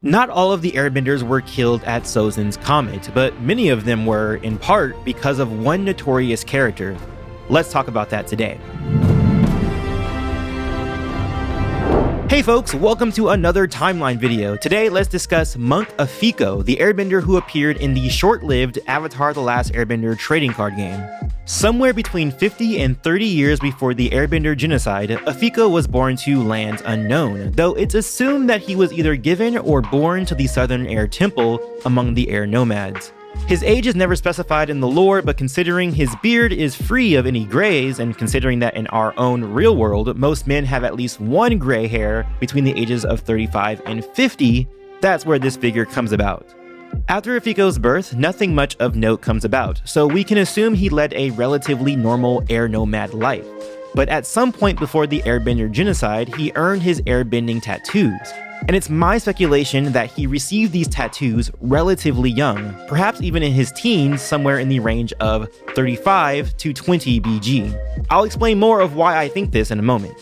Not all of the airbenders were killed at Sozin's comet, but many of them were, in part, because of one notorious character. Let's talk about that today. Hey folks, welcome to another timeline video. Today, let's discuss Monk Afiko, the airbender who appeared in the short-lived Avatar: The Last Airbender trading card game. Somewhere between 50 and 30 years before the airbender genocide, Afiko was born to lands unknown, though it's assumed that he was either given or born to the Southern Air Temple among the air nomads. His age is never specified in the lore, but considering his beard is free of any grays, and considering that in our own real world, most men have at least one gray hair between the ages of 35 and 50, that's where this figure comes about. After Afiko's birth, nothing much of note comes about, so we can assume he led a relatively normal air nomad life. But at some point before the airbender genocide, he earned his airbending tattoos. And it's my speculation that he received these tattoos relatively young, perhaps even in his teens, somewhere in the range of 35 to 20 BG. I'll explain more of why I think this in a moment.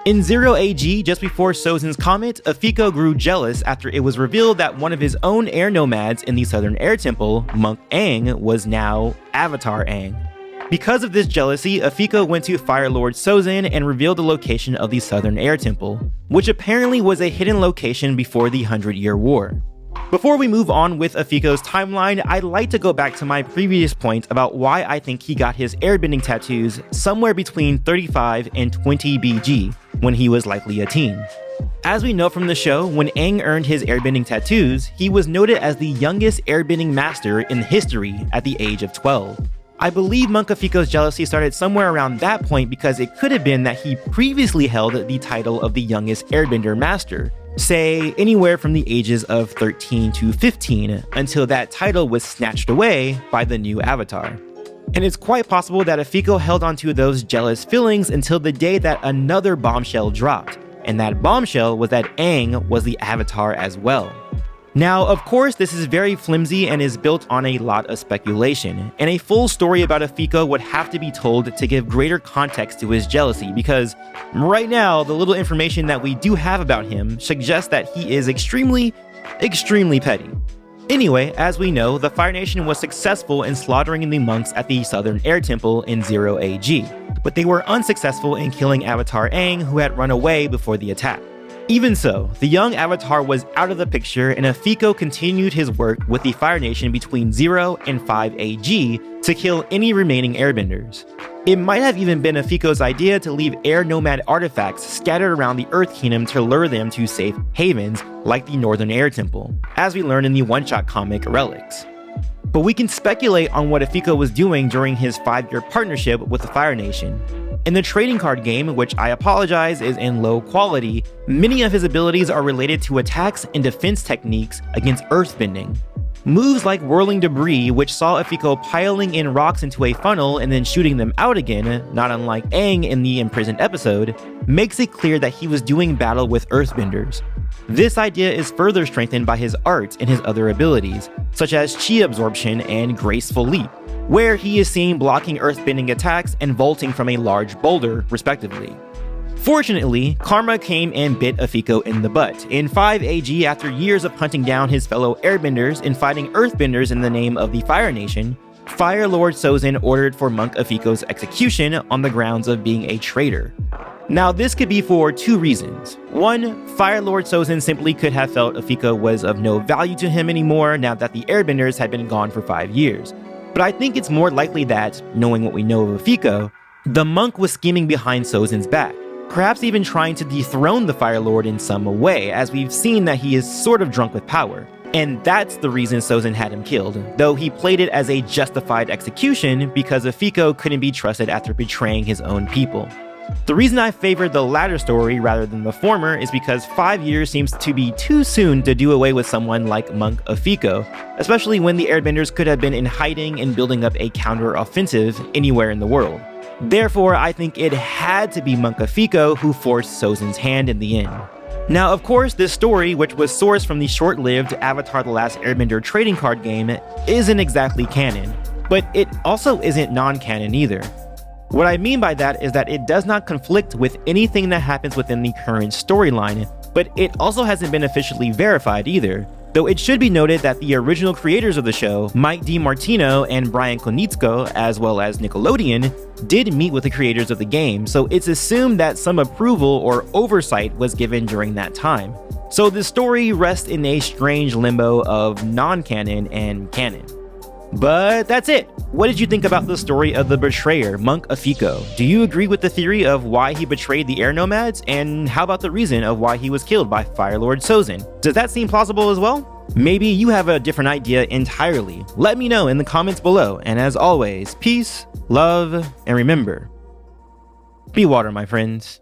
In 0 AG, just before Sozin's comet, Afiko grew jealous after it was revealed that one of his own air nomads in the Southern Air Temple, Monk Aang, was now Avatar Aang. Because of this jealousy, Afiko went to Fire Lord Sozin and revealed the location of the Southern Air Temple, which apparently was a hidden location before the 100-Year War. Before we move on with Afiko's timeline, I'd like to go back to my previous point about why I think he got his airbending tattoos somewhere between 35 and 20 BG, when he was likely a teen. As we know from the show, when Aang earned his airbending tattoos, he was noted as the youngest airbending master in history at the age of 12. I believe Monk Afiko's jealousy started somewhere around that point because it could have been that he previously held the title of the youngest airbender master, say anywhere from the ages of 13 to 15, until that title was snatched away by the new Avatar. And it's quite possible that Afiko held onto those jealous feelings until the day that another bombshell dropped, and that bombshell was that Aang was the Avatar as well. Now, of course, this is very flimsy and is built on a lot of speculation, and a full story about Afiko would have to be told to give greater context to his jealousy, because right now, the little information that we do have about him suggests that he is extremely petty. Anyway, as we know, the Fire Nation was successful in slaughtering the monks at the Southern Air Temple in 0 AG, but they were unsuccessful in killing Avatar Aang, who had run away before the attack. Even so, the young Avatar was out of the picture, and Afiko continued his work with the Fire Nation between 0 and 5 AG to kill any remaining airbenders. It might have even been Afiko's idea to leave air nomad artifacts scattered around the Earth Kingdom to lure them to safe havens like the Northern Air Temple, as we learn in the one-shot comic Relics. But we can speculate on what Afiko was doing during his 5-year partnership with the Fire Nation. In the trading card game, which I apologize is in low quality, many of his abilities are related to attacks and defense techniques against earthbending. Moves like whirling debris, which saw Afiko piling in rocks into a funnel and then shooting them out again, not unlike Aang in the imprisoned episode, makes it clear that he was doing battle with earthbenders. This idea is further strengthened by his art and his other abilities, such as chi absorption and graceful leap, where he is seen blocking earthbending attacks and vaulting from a large boulder, respectively. Fortunately, karma came and bit Afiko in the butt. In 5 AG, after years of hunting down his fellow airbenders and fighting earthbenders in the name of the Fire Nation, Fire Lord Sozin ordered for Monk Afiko's execution on the grounds of being a traitor. Now, this could be for two reasons. One, Fire Lord Sozin simply could have felt Afiko was of no value to him anymore now that the airbenders had been gone for 5 years. But I think it's more likely that, knowing what we know of Afiko, the monk was scheming behind Sozin's back, perhaps even trying to dethrone the Fire Lord in some way, as we've seen that he is sort of drunk with power. And that's the reason Sozin had him killed, though he played it as a justified execution because Afiko couldn't be trusted after betraying his own people. The reason I favored the latter story rather than the former is because 5 years seems to be too soon to do away with someone like Monk Afiko, especially when the airbenders could have been in hiding and building up a counter-offensive anywhere in the world. Therefore, I think it had to be Monk Afiko who forced Sozin's hand in the end. Now, of course, this story, which was sourced from the short-lived Avatar: The Last Airbender trading card game, isn't exactly canon, but it also isn't non-canon either. What I mean by that is that it does not conflict with anything that happens within the current storyline, But it also hasn't been officially verified either, though it should be noted that the original creators of the show, Mike DiMartino and Brian Konietzko, as well as Nickelodeon, did meet with the creators of the game, so it's assumed that some approval or oversight was given during that time. So the story rests in a strange limbo of non-canon and canon. But that's it. What did you think about the story of the betrayer, Monk Afiko? Do you agree with the theory of why he betrayed the air nomads? And how about the reason of why he was killed by Fire Lord Sozin? Does that seem plausible as well? Maybe you have a different idea entirely. Let me know in the comments below. And as always, peace, love, and remember, be water, my friends.